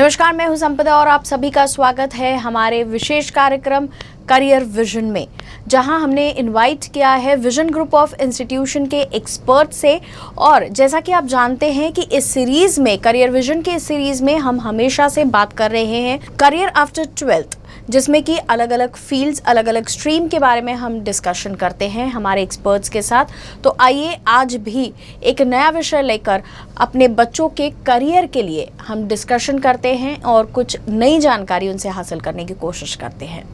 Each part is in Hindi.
नमस्कार, मैं हूं संपदा और आप सभी का स्वागत है हमारे विशेष कार्यक्रम करियर विजन में, जहां हमने इनवाइट किया है विजन ग्रुप ऑफ इंस्टीट्यूशन के एक्सपर्ट से। और जैसा कि आप जानते हैं कि इस सीरीज में, करियर विजन के इस सीरीज में हम हमेशा से बात कर रहे हैं करियर आफ्टर 12th, जिसमें कि अलग अलग फील्ड्स, अलग अलग स्ट्रीम के बारे में हम डिस्कशन करते हैं हमारे एक्सपर्ट्स के साथ। तो आइए आज भी एक नया विषय लेकर अपने बच्चों के करियर के लिए हम डिस्कशन करते हैं और कुछ नई जानकारी उनसे हासिल करने की कोशिश करते हैं।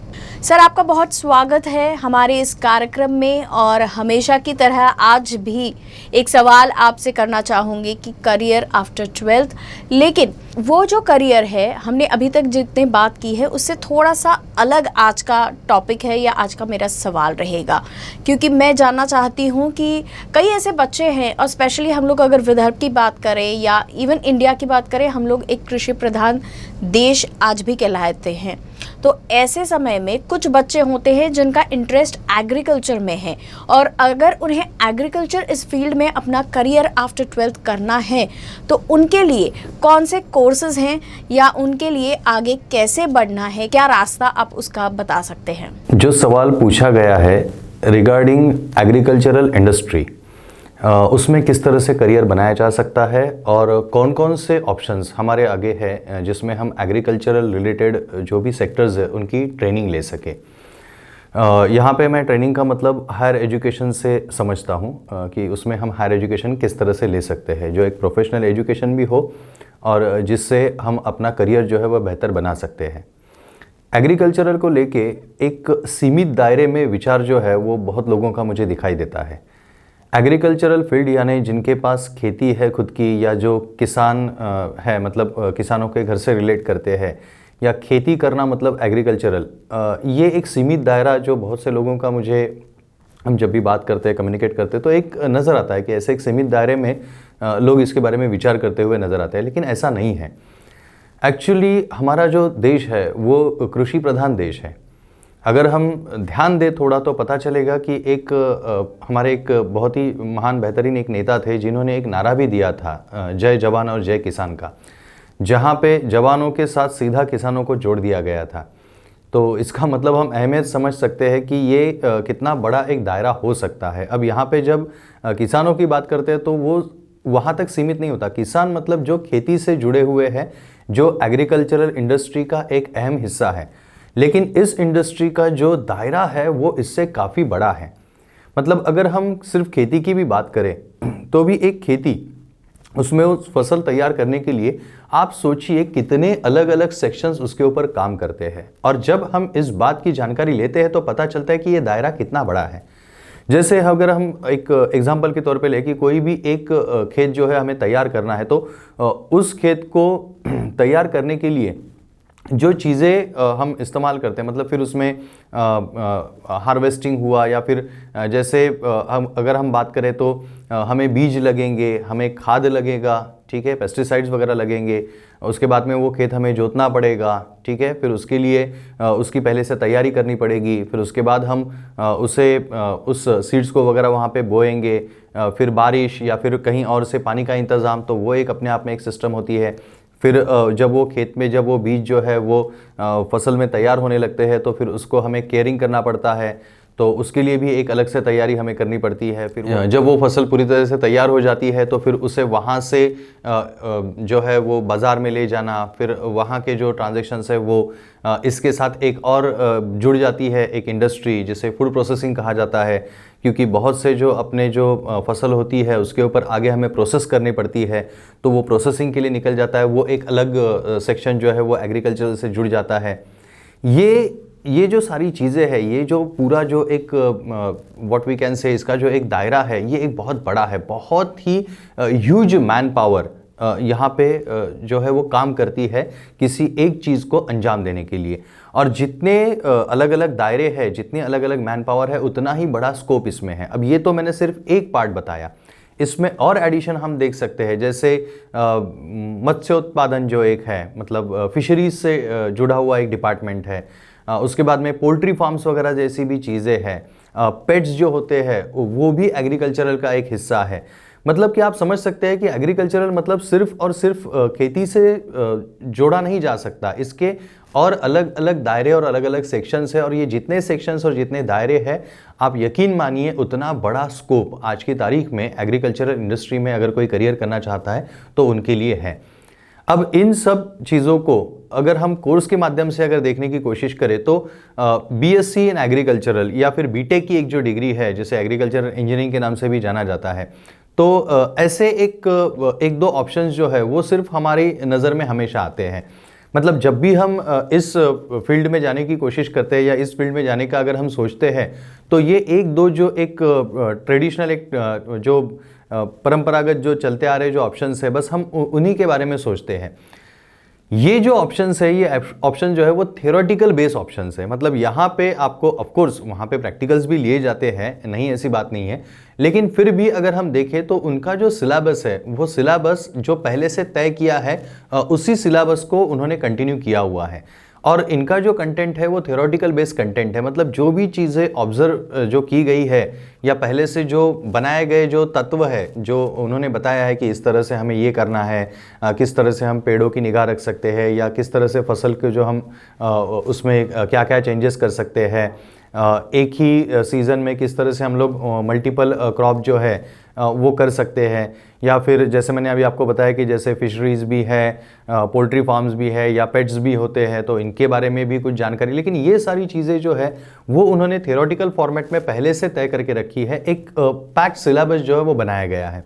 सर, आपका बहुत स्वागत है हमारे इस कार्यक्रम में। और हमेशा की तरह आज भी एक सवाल आपसे करना चाहूँगी कि करियर आफ्टर 12th, लेकिन वो जो करियर है, हमने अभी तक जितने बात की है उससे थोड़ा सा अलग आज का टॉपिक है या आज का मेरा सवाल रहेगा, क्योंकि मैं जानना चाहती हूँ कि कई ऐसे बच्चे हैं, और स्पेशली हम लोग अगर विदर्भ की बात करें या इवन इंडिया की बात करें, हम लोग एक कृषि प्रधान देश आज भी कहलाते हैं। तो ऐसे समय में कुछ बच्चे होते हैं जिनका इंटरेस्ट एग्रीकल्चर में है, और अगर उन्हें एग्रीकल्चर इस फील्ड में अपना करियर आफ्टर 12th करना है तो उनके लिए कौन से कोर्सेज हैं या उनके लिए आगे कैसे बढ़ना है, क्या रास्ता आप उसका बता सकते हैं? जो सवाल पूछा गया है रिगार्डिंग एग्रीकल्चरल इंडस्ट्री, उसमें किस तरह से करियर बनाया जा सकता है और कौन कौन से ऑप्शंस हमारे आगे है जिसमें हम एग्रीकल्चरल रिलेटेड जो भी सेक्टर्स है उनकी ट्रेनिंग ले सके। यहाँ पे मैं ट्रेनिंग का मतलब हायर एजुकेशन से समझता हूँ कि उसमें हम हायर एजुकेशन किस तरह से ले सकते हैं, जो एक प्रोफेशनल एजुकेशन भी हो और जिससे हम अपना करियर जो है वह बेहतर बना सकते हैं। एग्रीकल्चरल को लेके एक सीमित दायरे में विचार जो है वो बहुत लोगों का मुझे दिखाई देता है। एग्रीकल्चरल फील्ड यानी जिनके पास खेती है खुद की, या जो किसान है, मतलब किसानों के घर से रिलेट करते हैं, या खेती करना मतलब एग्रीकल्चरल, ये एक सीमित दायरा जो बहुत से लोगों का मुझे, हम जब भी बात करते हैं, कम्युनिकेट करते हैं, तो एक नज़र आता है कि ऐसे एक सीमित दायरे में लोग इसके बारे में विचार करते हुए नज़र आते हैं, लेकिन ऐसा नहीं है। एक्चुअली हमारा जो देश है वो कृषि प्रधान देश है। अगर हम ध्यान दें थोड़ा तो पता चलेगा कि हमारे एक बहुत ही महान बेहतरीन एक नेता थे जिन्होंने एक नारा भी दिया था, जय जवान और जय किसान का, जहाँ पे जवानों के साथ सीधा किसानों को जोड़ दिया गया था। तो इसका मतलब हम अहमियत समझ सकते हैं कि ये कितना बड़ा एक दायरा हो सकता है। अब यहाँ पे जब किसानों की बात करते हैं तो वो वहाँ तक सीमित नहीं होता। किसान मतलब जो खेती से जुड़े हुए हैं, जो एग्रीकल्चरल इंडस्ट्री का एक अहम हिस्सा है, लेकिन इस इंडस्ट्री का जो दायरा है वो इससे काफ़ी बड़ा है। मतलब अगर हम सिर्फ खेती की भी बात करें तो भी एक खेती, उसमें उस फसल तैयार करने के लिए आप सोचिए कितने अलग अलग सेक्शंस उसके ऊपर काम करते हैं। और जब हम इस बात की जानकारी लेते हैं तो पता चलता है कि ये दायरा कितना बड़ा है। जैसे अगर हम एक एग्जाम्पल के तौर पे लें कि कोई भी एक खेत जो है हमें तैयार करना है, तो उस खेत को तैयार करने के लिए जो चीज़ें हम इस्तेमाल करते हैं, मतलब फिर उसमें हार्वेस्टिंग हुआ, या फिर जैसे अगर हम बात करें तो हमें बीज लगेंगे, हमें खाद लगेगा, ठीक है, पेस्टिसाइड्स वगैरह लगेंगे, उसके बाद में वो खेत हमें जोतना पड़ेगा, ठीक है, फिर उसके लिए उसकी पहले से तैयारी करनी पड़ेगी, फिर उसके बाद हम उस सीड्स को वगैरह वहाँ पे बोएंगे, फिर बारिश या फिर कहीं और से पानी का इंतज़ाम, तो वो एक अपने आप में एक सिस्टम होती है। फिर जब वो खेत में, जब वो बीज जो है वो फसल में तैयार होने लगते हैं तो फिर उसको हमें केयरिंग करना पड़ता है, तो उसके लिए भी एक अलग से तैयारी हमें करनी पड़ती है। फिर जब वो फसल पूरी तरह से तैयार हो जाती है तो फिर उसे वहाँ से जो है वो बाज़ार में ले जाना, फिर वहाँ के जो ट्रांजैक्शंस है वो इसके साथ एक और जुड़ जाती है एक इंडस्ट्री जिसे फूड प्रोसेसिंग कहा जाता है, क्योंकि बहुत से जो अपने जो फसल होती है उसके ऊपर आगे हमें प्रोसेस करनी पड़ती है, तो वो प्रोसेसिंग के लिए निकल जाता है। वो एक अलग सेक्शन जो है वो एग्रीकल्चर से जुड़ जाता है। ये जो सारी चीज़ें हैं, ये जो पूरा जो एक व्हाट वी कैन से, इसका जो एक दायरा है, ये एक बहुत बड़ा है, बहुत ही ह्यूज मैन पावर यहाँ पे जो है वो काम करती है किसी एक चीज़ को अंजाम देने के लिए। और जितने अलग अलग दायरे हैं, जितनी अलग अलग मैन पावर है, उतना ही बड़ा स्कोप इसमें है। अब ये तो मैंने सिर्फ एक पार्ट बताया, इसमें और एडिशन हम देख सकते हैं, जैसे मत्स्योत्पादन जो एक है, मतलब फिशरीज से जुड़ा हुआ एक डिपार्टमेंट है। उसके बाद में पोल्ट्री फार्म्स वगैरह जैसी भी चीज़ें हैं। पेट्स जो होते हैं वो भी एग्रीकल्चरल का एक हिस्सा है। मतलब कि आप समझ सकते हैं कि एग्रीकल्चरल मतलब सिर्फ और सिर्फ खेती से जोड़ा नहीं जा सकता, इसके और अलग अलग दायरे और अलग अलग सेक्शंस है, और ये जितने सेक्शंस और जितने दायरे हैं, आप यकीन मानिए उतना बड़ा स्कोप आज की तारीख में एग्रीकल्चरल इंडस्ट्री में अगर कोई करियर करना चाहता है तो उनके लिए है। अब इन सब चीज़ों को अगर हम कोर्स के माध्यम से अगर देखने की कोशिश करें तो बीएससी इन एग्रीकल्चरल या फिर बीटेक की एक जो डिग्री है जिसे एग्रीकल्चरल इंजीनियरिंग के नाम से भी जाना जाता है, तो ऐसे एक दो ऑप्शंस जो है वो सिर्फ हमारी नज़र में हमेशा आते हैं। मतलब जब भी हम इस फील्ड में जाने की कोशिश करते हैं या इस फील्ड में जाने का अगर हम सोचते हैं तो ये एक दो जो एक ट्रेडिशनल एक जो परंपरागत जो चलते आ रहे जो ऑप्शंस है, बस हम उन्हीं के बारे में सोचते हैं। ये जो ऑप्शंस है, ये ऑप्शन जो है वो थियोरेटिकल बेस ऑप्शंस है। मतलब यहाँ पे आपको ऑफ कोर्स वहाँ पे प्रैक्टिकल्स भी लिए जाते हैं, नहीं ऐसी बात नहीं है, लेकिन फिर भी अगर हम देखें तो उनका जो सिलेबस है वो सिलेबस जो पहले से तय किया है उसी सिलेबस को उन्होंने कंटिन्यू किया हुआ है। और इनका जो कंटेंट है वो थियोरेटिकल बेस कंटेंट है। मतलब जो भी चीज़ें ऑब्जर्व जो की गई है या पहले से जो बनाए गए जो तत्व है, जो उन्होंने बताया है कि इस तरह से हमें ये करना है, किस तरह से हम पेड़ों की निगाह रख सकते हैं, या किस तरह से फसल के जो हम उसमें क्या क्या चेंजेस कर सकते हैं, एक ही सीज़न में किस तरह से हम लोग मल्टीपल क्रॉप जो है वो कर सकते हैं, या फिर जैसे मैंने अभी आपको बताया कि जैसे फिशरीज़ भी है, पोल्ट्री फार्म्स भी है, या पेट्स भी होते हैं, तो इनके बारे में भी कुछ जानकारी। लेकिन ये सारी चीज़ें जो है वो उन्होंने थियोरेटिकल फॉर्मेट में पहले से तय करके रखी है, एक पैक्ड सिलेबस जो है वो बनाया गया है।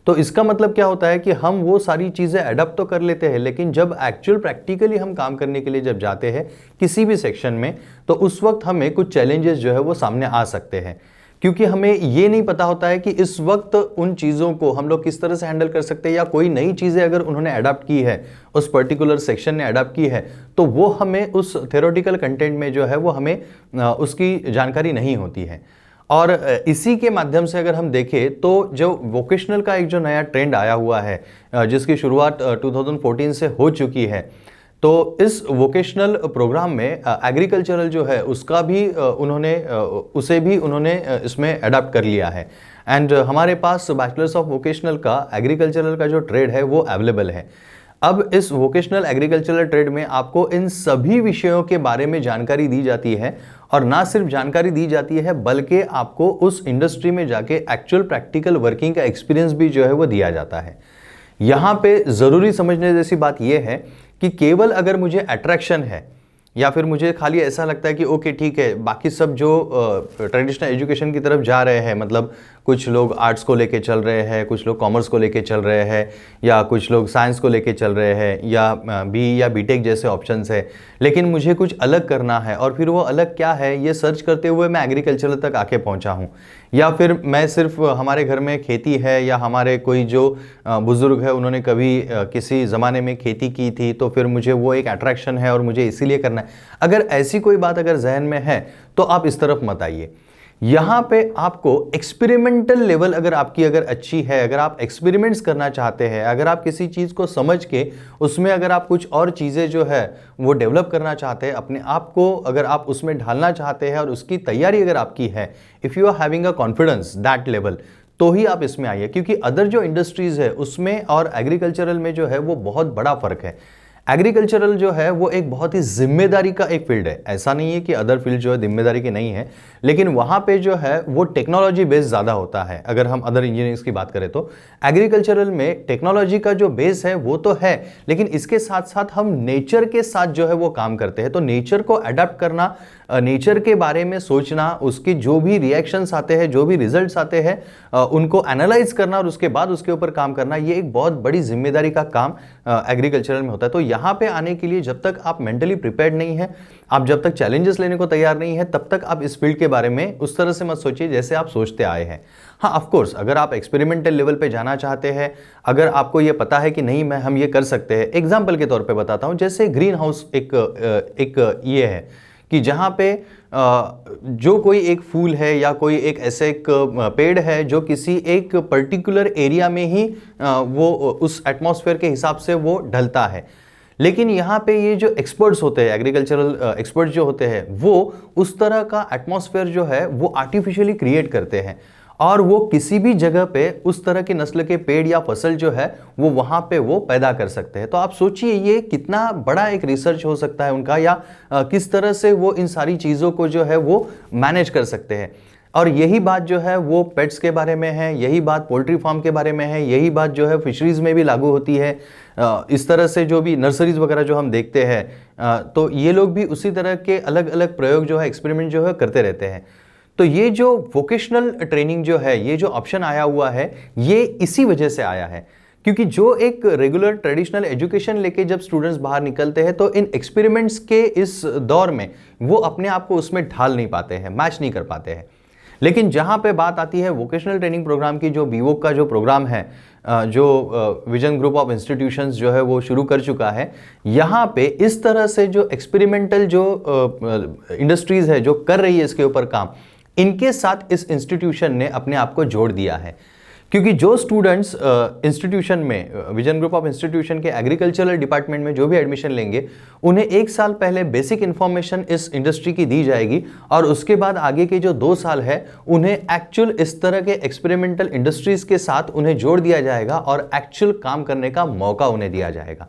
तो इसका मतलब क्या होता है कि हम वो सारी चीज़ें अडॉप्ट तो कर लेते हैं, लेकिन जब एक्चुअल प्रैक्टिकली हम काम करने के लिए जब जाते हैं किसी भी सेक्शन में, तो उस वक्त हमें कुछ चैलेंजेस जो है वो सामने आ सकते हैं, क्योंकि हमें ये नहीं पता होता है कि इस वक्त उन चीज़ों को हम लोग किस तरह से हैंडल कर सकते हैं, या कोई नई चीज़ें अगर उन्होंने अडॉप्ट की है, उस पर्टिकुलर सेक्शन ने अडॉप्ट की है, तो वो हमें उस थ्योरेटिकल कंटेंट में जो है वो हमें उसकी जानकारी नहीं होती है। और इसी के माध्यम से अगर हम देखें तो जो वोकेशनल का एक जो नया ट्रेंड आया हुआ है, जिसकी शुरुआत 2014 से हो चुकी है, तो इस वोकेशनल प्रोग्राम में एग्रीकल्चरल जो है उसका भी उसे भी उन्होंने इसमें अडॉप्ट कर लिया है। एंड हमारे पास बैचलर्स ऑफ वोकेशनल का एग्रीकल्चरल का जो ट्रेड है वो अवेलेबल है। अब इस वोकेशनल एग्रीकल्चरल ट्रेड में आपको इन सभी विषयों के बारे में जानकारी दी जाती है, और ना सिर्फ जानकारी दी जाती है बल्कि आपको उस इंडस्ट्री में जाके एक्चुअल प्रैक्टिकल वर्किंग का एक्सपीरियंस भी जो है वो दिया जाता है। यहाँ पे ज़रूरी समझने जैसी बात यह है कि केवल अगर मुझे अट्रैक्शन है या फिर मुझे खाली ऐसा लगता है कि ओके ठीक है, बाकी सब जो ट्रेडिशनल एजुकेशन की तरफ जा रहे हैं, मतलब कुछ लोग आर्ट्स को लेके चल रहे हैं, कुछ लोग कॉमर्स को लेके चल रहे हैं, या कुछ लोग साइंस को लेके चल रहे हैं, या बी या बीटेक जैसे ऑप्शंस है, लेकिन मुझे कुछ अलग करना है, और फिर वो अलग क्या है ये सर्च करते हुए मैं एग्रीकल्चर तक आके पहुंचा हूं, या फिर मैं सिर्फ हमारे घर में खेती है, या हमारे कोई जो बुज़ुर्ग है उन्होंने कभी किसी ज़माने में खेती की थी, तो फिर मुझे वो एक अट्रैक्शन है और मुझे इसीलिए करना है। अगर ऐसी कोई बात अगर जहन में है तो आप इस तरफ मत आइए। यहाँ पे आपको एक्सपेरिमेंटल लेवल अगर आपकी अगर अच्छी है, अगर आप एक्सपेरिमेंट्स करना चाहते हैं, अगर आप किसी चीज़ को समझ के उसमें अगर आप कुछ और चीज़ें जो है वो डेवलप करना चाहते हैं, अपने आप को अगर आप उसमें ढालना चाहते हैं और उसकी तैयारी अगर आपकी है, if you are having a confidence that level, तो ही आप इसमें आइए। क्योंकि अदर जो इंडस्ट्रीज़ है उसमें और एग्रीकल्चरल में जो है वो बहुत बड़ा फ़र्क है। एग्रीकल्चरल जो है वो एक बहुत ही जिम्मेदारी का एक फील्ड है। ऐसा नहीं है कि अदर फील्ड जो है जिम्मेदारी की नहीं है, लेकिन वहाँ पे जो है वो टेक्नोलॉजी बेस ज़्यादा होता है। अगर हम अदर इंजीनियरिंग्स की बात करें तो एग्रीकल्चरल में टेक्नोलॉजी का जो बेस है वो तो है, लेकिन इसके साथ साथ हम नेचर के साथ जो है वो काम करते हैं। तो नेचर को अडॉप्ट करना, नेचर के बारे में सोचना, उसकी जो भी रिएक्शंस आते हैं, जो भी रिजल्ट्स आते हैं, उनको एनालाइज करना और उसके बाद उसके ऊपर काम करना, ये एक बहुत बड़ी जिम्मेदारी का काम एग्रीकल्चरल में होता है। तो यहाँ पे आने के लिए जब तक आप मेंटली प्रिपेयर्ड नहीं है, आप जब तक चैलेंजेस लेने को तैयार नहीं है, तब तक आप इस फील्ड के बारे में उस तरह से मत सोचिए जैसे आप सोचते आए हैं। हाँ, ऑफ कोर्स अगर आप एक्सपेरिमेंटल लेवल पे जाना चाहते हैं, अगर आपको ये पता है कि नहीं हम ये कर सकते हैं, एग्जाम्पल के तौर पे बताता हूँ, जैसे ग्रीन हाउस एक ये है कि जहाँ पे जो कोई एक फूल है या कोई एक ऐसे एक पेड़ है जो किसी एक पर्टिकुलर एरिया में ही वो उस एटमॉस्फेयर के हिसाब से वो ढलता है। लेकिन यहाँ पे ये जो एक्सपर्ट्स होते हैं, एग्रीकल्चरल एक्सपर्ट्स जो होते हैं, वो उस तरह का एटमॉस्फेयर जो है वो आर्टिफिशियली क्रिएट करते हैं। और वो किसी भी जगह पे उस तरह की नस्ल के पेड़ या फसल जो है वो वहाँ पे वो पैदा कर सकते हैं। तो आप सोचिए ये कितना बड़ा एक रिसर्च हो सकता है उनका, या किस तरह से वो इन सारी चीज़ों को जो है वो मैनेज कर सकते हैं। और यही बात जो है वो पेट्स के बारे में है, यही बात पोल्ट्री फार्म के बारे में है, यही बात जो है फिशरीज में भी लागू होती है। इस तरह से जो भी नर्सरीज वगैरह जो हम देखते हैं, तो ये लोग भी उसी तरह के अलग अलग प्रयोग जो है, एक्सपेरिमेंट जो है करते रहते हैं। तो ये जो वोकेशनल ट्रेनिंग जो है, ये जो ऑप्शन आया हुआ है, ये इसी वजह से आया है क्योंकि जो एक रेगुलर ट्रेडिशनल एजुकेशन लेके जब स्टूडेंट्स बाहर निकलते हैं तो इन एक्सपेरिमेंट्स के इस दौर में वो अपने आप को उसमें ढाल नहीं पाते हैं, मैच नहीं कर पाते हैं। लेकिन जहाँ पे बात आती है वोकेशनल ट्रेनिंग प्रोग्राम की, जो बीवोक का जो प्रोग्राम है, जो विजन ग्रुप ऑफ इंस्टीट्यूशंस जो है वो शुरू कर चुका है, यहाँ पे इस तरह से जो एक्सपेरिमेंटल जो इंडस्ट्रीज है जो कर रही है इसके ऊपर काम, इनके साथ इस इंस्टीट्यूशन ने अपने आप को जोड़ दिया है। क्योंकि जो स्टूडेंट्स इंस्टीट्यूशन में, विजन ग्रुप ऑफ इंस्टीट्यूशन के एग्रीकल्चरल डिपार्टमेंट में जो भी एडमिशन लेंगे, उन्हें 1 साल पहले बेसिक इंफॉर्मेशन इस इंडस्ट्री की दी जाएगी और उसके बाद आगे के जो 2 साल है उन्हें एक्चुअल इस तरह के एक्सपेरिमेंटल इंडस्ट्रीज के साथ उन्हें जोड़ दिया जाएगा और एक्चुअल काम करने का मौका उन्हें दिया जाएगा।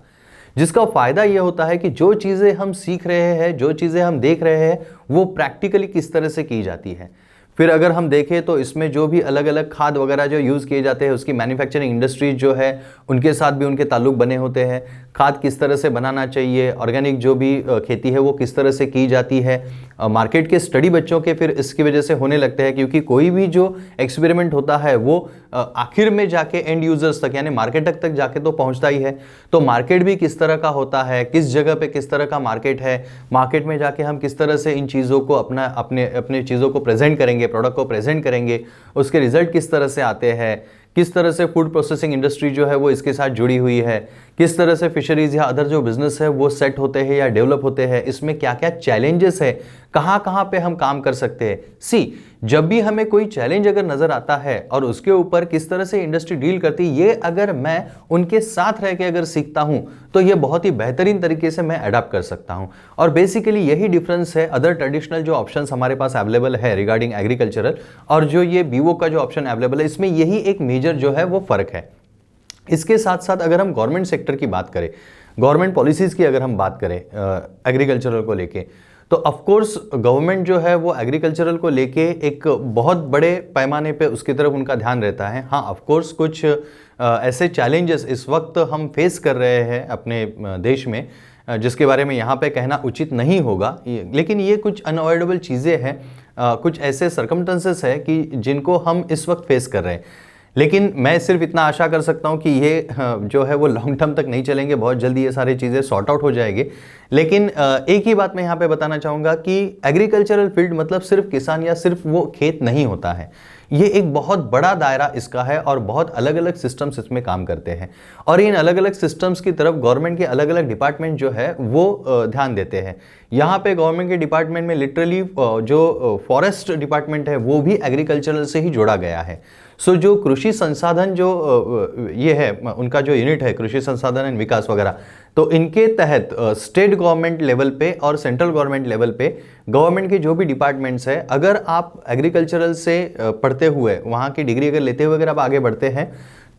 जिसका फायदा यह होता है कि जो चीज़ें हम सीख रहे हैं, जो चीज़ें हम देख रहे हैं, वो प्रैक्टिकली किस तरह से की जाती है। फिर अगर हम देखें तो इसमें जो भी अलग अलग खाद वगैरह जो यूज़ किए जाते हैं, उसकी मैन्युफैक्चरिंग इंडस्ट्रीज जो है उनके साथ भी उनके ताल्लुक बने होते हैं। खाद किस तरह से बनाना चाहिए, ऑर्गेनिक जो भी खेती है वो किस तरह से की जाती है, मार्केट के स्टडी बच्चों के फिर इसकी वजह से होने लगते हैं, क्योंकि कोई भी जो एक्सपेरिमेंट होता है वो आखिर में जाके एंड यूजर्स तक यानी मार्केट तक जाके तो पहुंचता ही है। तो मार्केट भी किस तरह का होता है, किस जगह पे किस तरह का मार्केट है, मार्केट में जाके हम किस तरह से इन चीज़ों को अपने चीज़ों को प्रेजेंट करेंगे, प्रोडक्ट को प्रेजेंट करेंगे, उसके रिजल्ट किस तरह से आते हैं, किस तरह से फूड प्रोसेसिंग इंडस्ट्री जो है वो इसके साथ जुड़ी हुई है, किस तरह से फिशरीज या अदर जो बिजनेस है वो सेट होते हैं या डेवलप होते हैं, इसमें क्या क्या चैलेंजेस है, कहाँ कहाँ पे हम काम कर सकते हैं। जब भी हमें कोई चैलेंज अगर नजर आता है और उसके ऊपर किस तरह से इंडस्ट्री डील करती है, ये अगर मैं उनके साथ रह के अगर सीखता हूं तो ये बहुत ही बेहतरीन तरीके से मैं अडॉप्ट कर सकता हूं। और बेसिकली यही डिफरेंस है अदर ट्रेडिशनल जो ऑप्शंस हमारे पास अवेलेबल है रिगार्डिंग एग्रीकल्चरल और जो ये बीवो का जो ऑप्शन अवेलेबल है, इसमें यही एक मेजर जो है वो फर्क है। इसके साथ साथ अगर हम गवर्नमेंट सेक्टर की बात करें, गवर्नमेंट पॉलिसीज़ की अगर हम बात करें एग्रीकल्चरल को लेके, तो ऑफ कोर्स गवर्नमेंट जो है वो एग्रीकल्चरल को लेके एक बहुत बड़े पैमाने पे उसकी तरफ उनका ध्यान रहता है। हाँ, ऑफ कोर्स कुछ ऐसे चैलेंजेस इस वक्त हम फेस कर रहे हैं अपने देश में जिसके बारे में यहाँ पे कहना उचित नहीं होगा, लेकिन ये कुछ अनअवॉइडेबल चीज़ें हैं, कुछ ऐसे सर्कमस्टेंसेस है कि जिनको हम इस वक्त फेस कर रहे हैं। लेकिन मैं सिर्फ इतना आशा कर सकता हूँ कि ये जो है वो लॉन्ग टर्म तक नहीं चलेंगे, बहुत जल्दी ये सारी चीज़ें सॉर्ट आउट हो जाएगी। लेकिन एक ही बात मैं यहाँ पे बताना चाहूँगा कि एग्रीकल्चरल फील्ड मतलब सिर्फ किसान या सिर्फ वो खेत नहीं होता है, ये एक बहुत बड़ा दायरा इसका है और बहुत अलग अलग सिस्टम्स इसमें काम करते हैं। और इन अलग अलग सिस्टम्स की तरफ गवर्नमेंट के अलग अलग डिपार्टमेंट जो है वो ध्यान देते हैं। यहाँ पे गवर्नमेंट के डिपार्टमेंट में लिटरली जो फॉरेस्ट डिपार्टमेंट है वो भी एग्रीकल्चरल से ही जोड़ा गया है। सो जो कृषि संसाधन जो ये है उनका जो यूनिट है कृषि संसाधन एंड विकास वगैरह, तो इनके तहत स्टेट गवर्नमेंट लेवल पे और सेंट्रल गवर्नमेंट लेवल पे गवर्नमेंट के जो भी डिपार्टमेंट्स है, अगर आप एग्रीकल्चरल से पढ़ते हुए वहाँ की डिग्री अगर लेते हुए अगर आप आगे बढ़ते हैं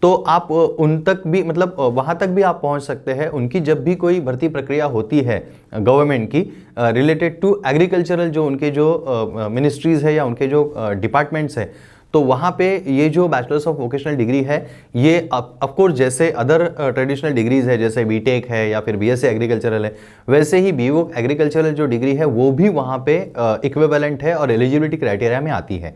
तो आप उन तक भी मतलब वहाँ तक भी आप पहुँच सकते हैं। उनकी जब भी कोई भर्ती प्रक्रिया होती है गवर्नमेंट की रिलेटेड टू एग्रीकल्चरल जो उनके जो मिनिस्ट्रीज़ है या उनके जो डिपार्टमेंट्स है, तो वहाँ पे ये जो बैचलर्स ऑफ वोकेशनल डिग्री है ये ऑफ कोर्स जैसे अदर ट्रेडिशनल डिग्रीज है जैसे बीटेक है या फिर बीएससी एग्रीकल्चरल है, वैसे ही बीवो एग्रीकल्चरल जो डिग्री है वो भी वहाँ पे इक्विवेलेंट है और एलिजिबिलिटी क्राइटेरिया में आती है।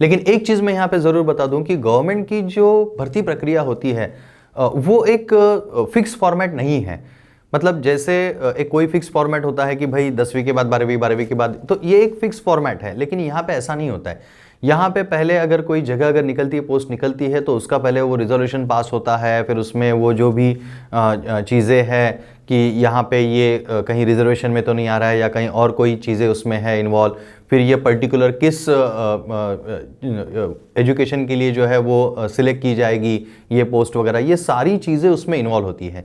लेकिन एक चीज़ मैं यहाँ पे ज़रूर बता दूँ कि गवर्नमेंट की जो भर्ती प्रक्रिया होती है वो एक फिक्स फॉर्मेट नहीं है। मतलब जैसे एक कोई फिक्स फॉर्मेट होता है कि भाई 10वीं के बाद 12वीं, 12वीं के बाद, तो ये एक फिक्स फॉर्मेट है, लेकिन यहाँ पे ऐसा नहीं होता है। यहाँ पे पहले अगर कोई जगह अगर निकलती है, पोस्ट निकलती है, तो उसका पहले वो रिजोल्यूशन पास होता है, फिर उसमें वो जो भी चीज़ें हैं कि यहाँ पे ये कहीं रिजर्वेशन में तो नहीं आ रहा है या कहीं और कोई चीज़ें उसमें है इन्वॉल्व, फिर ये पर्टिकुलर किस एजुकेशन के लिए जो है वो सिलेक्ट की जाएगी ये पोस्ट वगैरह, ये सारी चीज़ें उसमें इन्वॉल्व होती है।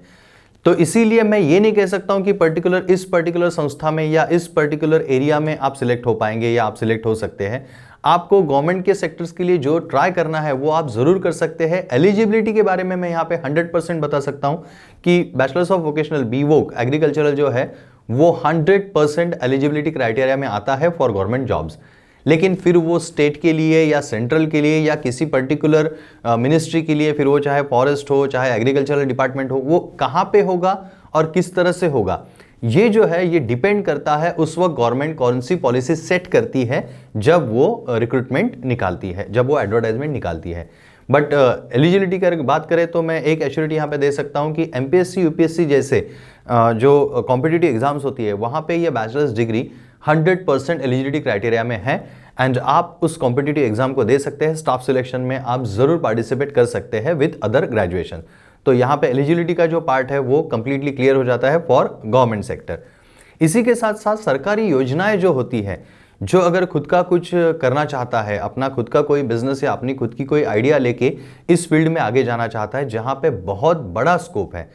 तो इसीलिए मैं ये नहीं कह सकता हूँ कि इस पर्टिकुलर संस्था में या इस पर्टिकुलर एरिया में आप सिलेक्ट हो पाएंगे या आप सिलेक्ट हो सकते हैं। आपको गवर्नमेंट के सेक्टर्स के लिए जो ट्राई करना है वो आप जरूर कर सकते हैं। एलिजिबिलिटी के बारे में मैं यहाँ पे 100% बता सकता हूँ कि bachelors of vocational BVoc agricultural जो है वो 100% एलिजिबिलिटी क्राइटेरिया में आता है फॉर गवर्नमेंट जॉब्स। लेकिन फिर वो स्टेट के लिए या सेंट्रल के लिए या किसी पर्टिकुलर मिनिस्ट्री के लिए, फिर वो चाहे फॉरेस्ट हो चाहे एग्रीकल्चरल डिपार्टमेंट हो, वो कहाँ पे होगा और किस तरह से होगा, ये जो है ये डिपेंड करता है उस वक्त गवर्नमेंट कौन सी पॉलिसी सेट करती है जब वो रिक्रूटमेंट निकालती है, जब वो एडवर्टाइजमेंट निकालती है। बट एलिजिबिलिटी की बात करें तो मैं एक एश्योरिटी यहाँ पे दे सकता हूँ कि एमपीएससी यूपीएससी जैसे जो कॉम्पिटिटिव एग्जाम्स होती है वहाँ पे ये बैचलर्स डिग्री 100% एलिजिबिलिटी क्राइटेरिया में है एंड आप उस कॉम्पिटिटिव एग्जाम को दे सकते हैं। स्टाफ सिलेक्शन में आप जरूर पार्टिसिपेट कर सकते हैं विद अदर ग्रेजुएशन। तो यहाँ पे एलिजिबिलिटी का जो पार्ट है वो कंप्लीटली क्लियर हो जाता है फॉर गवर्नमेंट सेक्टर। इसी के साथ साथ सरकारी योजनाएं जो होती है, जो अगर खुद का कुछ करना चाहता है, अपना खुद का कोई बिजनेस या अपनी खुद की कोई आइडिया लेके इस फील्ड में आगे जाना चाहता है जहाँ पे बहुत बड़ा स्कोप है,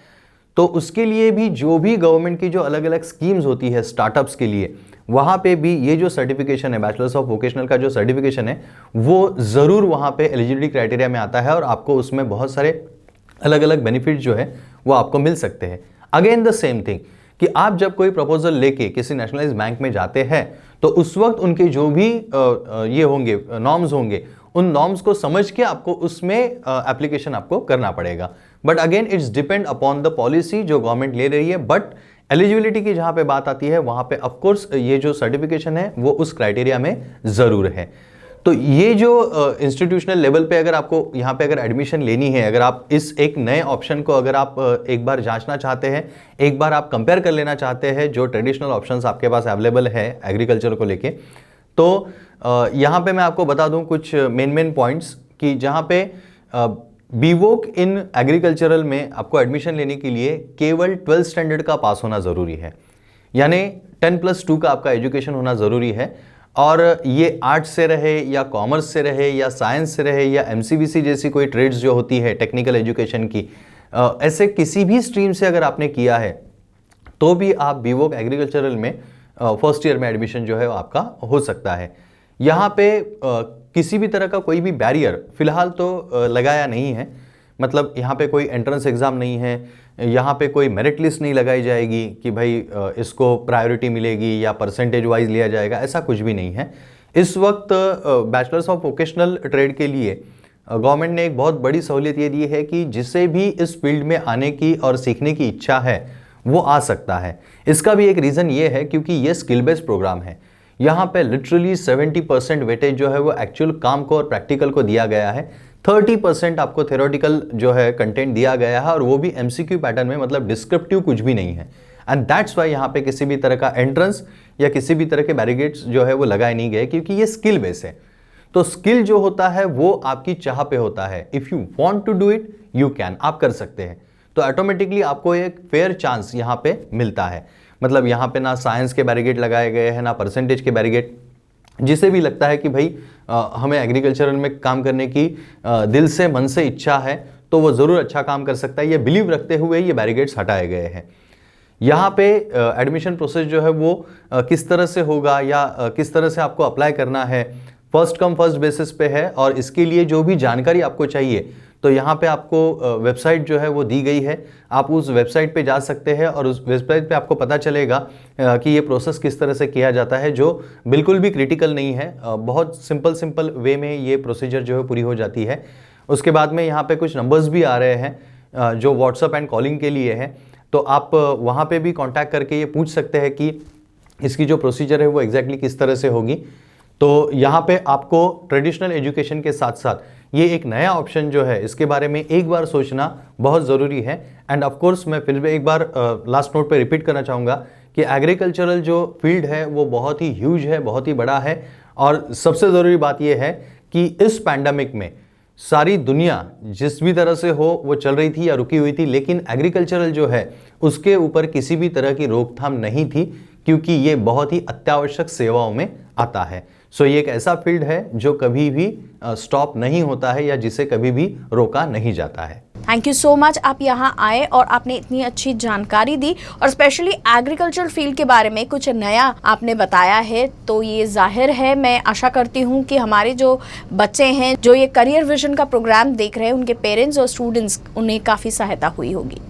तो उसके लिए भी जो भी गवर्नमेंट की जो अलग अलग स्कीम्स होती है स्टार्टअप्स के लिए, वहाँ पे भी ये जो सर्टिफिकेशन है बैचलर्स ऑफ वोकेशनल का जो सर्टिफिकेशन है वो ज़रूर वहाँ पे एलिजिबिलिटी क्राइटेरिया में आता है और आपको उसमें बहुत सारे अलग अलग बेनिफिट जो है वो आपको मिल सकते हैं। अगेन द सेम थिंग कि आप जब कोई प्रपोजल लेके किसी नेशनलाइज बैंक में जाते हैं तो उस वक्त उनके जो भी ये होंगे नॉर्म्स होंगे, उन नॉर्म्स को समझ के आपको उसमें एप्लीकेशन आपको करना पड़ेगा। But again it's depend upon the policy जो गवर्नमेंट ले रही है। बट एलिजिबिलिटी की जहां पे बात आती है वहां पे ऑफ कोर्स ये जो सर्टिफिकेशन है वो उस क्राइटेरिया में जरूर है। तो ये जो इंस्टीट्यूशनल लेवल पे अगर आपको यहाँ पे अगर एडमिशन लेनी है, अगर आप इस एक नए ऑप्शन को अगर आप एक बार जांचना चाहते हैं, एक बार आप कंपेयर कर लेना चाहते हैं जो ट्रेडिशनल ऑप्शंस आपके पास अवेलेबल है एग्रीकल्चर को लेके, तो यहाँ पे मैं आपको बता दूं कुछ मेन पॉइंट्स कि जहाँ पे बीवोक इन एग्रीकल्चरल में आपको एडमिशन लेने के लिए केवल 12th स्टैंडर्ड का पास होना ज़रूरी है, यानी 10+2 का आपका एजुकेशन होना ज़रूरी है। और ये आर्ट्स से रहे या कॉमर्स से रहे या साइंस से रहे या एमसीबीसी जैसी कोई ट्रेड्स जो होती है टेक्निकल एजुकेशन की, ऐसे किसी भी स्ट्रीम से अगर आपने किया है तो भी आप बीवोक एग्रीकल्चरल में फर्स्ट ईयर में एडमिशन जो है वो आपका हो सकता है। यहाँ पे किसी भी तरह का कोई भी बैरियर फिलहाल तो लगाया नहीं है, मतलब यहाँ पे कोई एंट्रेंस एग्ज़ाम नहीं है, यहाँ पे कोई मेरिट लिस्ट नहीं लगाई जाएगी कि भाई इसको प्रायोरिटी मिलेगी या परसेंटेज वाइज लिया जाएगा, ऐसा कुछ भी नहीं है। इस वक्त बैचलर्स ऑफ वोकेशनल ट्रेड के लिए गवर्नमेंट ने एक बहुत बड़ी सहूलियत ये दी है कि जिसे भी इस फील्ड में आने की और सीखने की इच्छा है वो आ सकता है। इसका भी एक रीज़न ये है क्योंकि ये स्किल बेस्ड प्रोग्राम है। यहाँ पे लिटरली 70% वेटेज जो है वो एक्चुअल काम को और प्रैक्टिकल को दिया गया है, 30% आपको थ्योरेटिकल जो है कंटेंट दिया गया है और वो भी एमसीक्यू पैटर्न में, मतलब डिस्क्रिप्टिव कुछ भी नहीं है। एंड दैट्स वाई यहाँ पे किसी भी तरह का एंट्रेंस या किसी भी तरह के बैरिगेट्स जो है वो लगाए नहीं गए क्योंकि ये स्किल बेस है। तो स्किल जो होता है वो आपकी चाह पे होता है। If you want to do it you can, आप कर सकते हैं, तो ऑटोमेटिकली आपको एक फेयर चांस यहाँ पे मिलता है। मतलब यहाँ पे ना साइंस के बैरिगेट लगाए गए हैं ना परसेंटेज के बैरिगेट। जिसे भी लगता है कि भाई हमें एग्रीकल्चरल में काम करने की दिल से मन से इच्छा है तो वो ज़रूर अच्छा काम कर सकता है, ये बिलीव रखते हुए ये बैरिगेट्स हटाए गए हैं। यहाँ पे एडमिशन प्रोसेस जो है वो किस तरह से होगा या किस तरह से आपको अप्लाई करना है, फर्स्ट कम फर्स्ट बेसिस पे है। और इसके लिए जो भी जानकारी आपको चाहिए तो यहाँ पे आपको वेबसाइट जो है वो दी गई है, आप उस वेबसाइट पे जा सकते हैं और उस वेबसाइट पे आपको पता चलेगा कि ये प्रोसेस किस तरह से किया जाता है, जो बिल्कुल भी क्रिटिकल नहीं है। बहुत सिंपल वे में ये प्रोसीजर जो है पूरी हो जाती है। उसके बाद में यहाँ पे कुछ नंबर्स भी आ रहे हैं जो व्हाट्सअप एंड कॉलिंग के लिए है, तो आप वहाँ पे भी कॉन्टैक्ट करके ये पूछ सकते हैं कि इसकी जो प्रोसीजर है वो एग्जैक्टली किस तरह से होगी। तो यहाँ पे आपको ट्रेडिशनल एजुकेशन के साथ साथ ये एक नया ऑप्शन जो है इसके बारे में एक बार सोचना बहुत ज़रूरी है। एंड ऑफ कोर्स मैं फिर भी एक बार लास्ट नोट पे रिपीट करना चाहूँगा कि एग्रीकल्चरल जो फील्ड है वो बहुत ही ह्यूज है, बहुत ही बड़ा है। और सबसे ज़रूरी बात ये है कि इस पैंडमिक में सारी दुनिया जिस भी तरह से हो वो चल रही थी या रुकी हुई थी, लेकिन एग्रीकल्चरल जो है उसके ऊपर किसी भी तरह की रोकथाम नहीं थी क्योंकि ये बहुत ही अत्यावश्यक सेवाओं में आता है। सो ये एक ऐसा फील्ड है जो कभी भी स्टॉप नहीं होता है या जिसे कभी भी रोका नहीं जाता है। थैंक यू सो मच, आप यहाँ आए और आपने इतनी अच्छी जानकारी दी और स्पेशली एग्रीकल्चर फील्ड के बारे में कुछ नया आपने बताया है। तो ये जाहिर है, मैं आशा करती हूँ कि हमारे जो बच्चे हैं जो ये करियर विजन का प्रोग्राम देख रहे हैं, उनके पेरेंट्स और स्टूडेंट्स, उन्हें काफ़ी सहायता हुई होगी।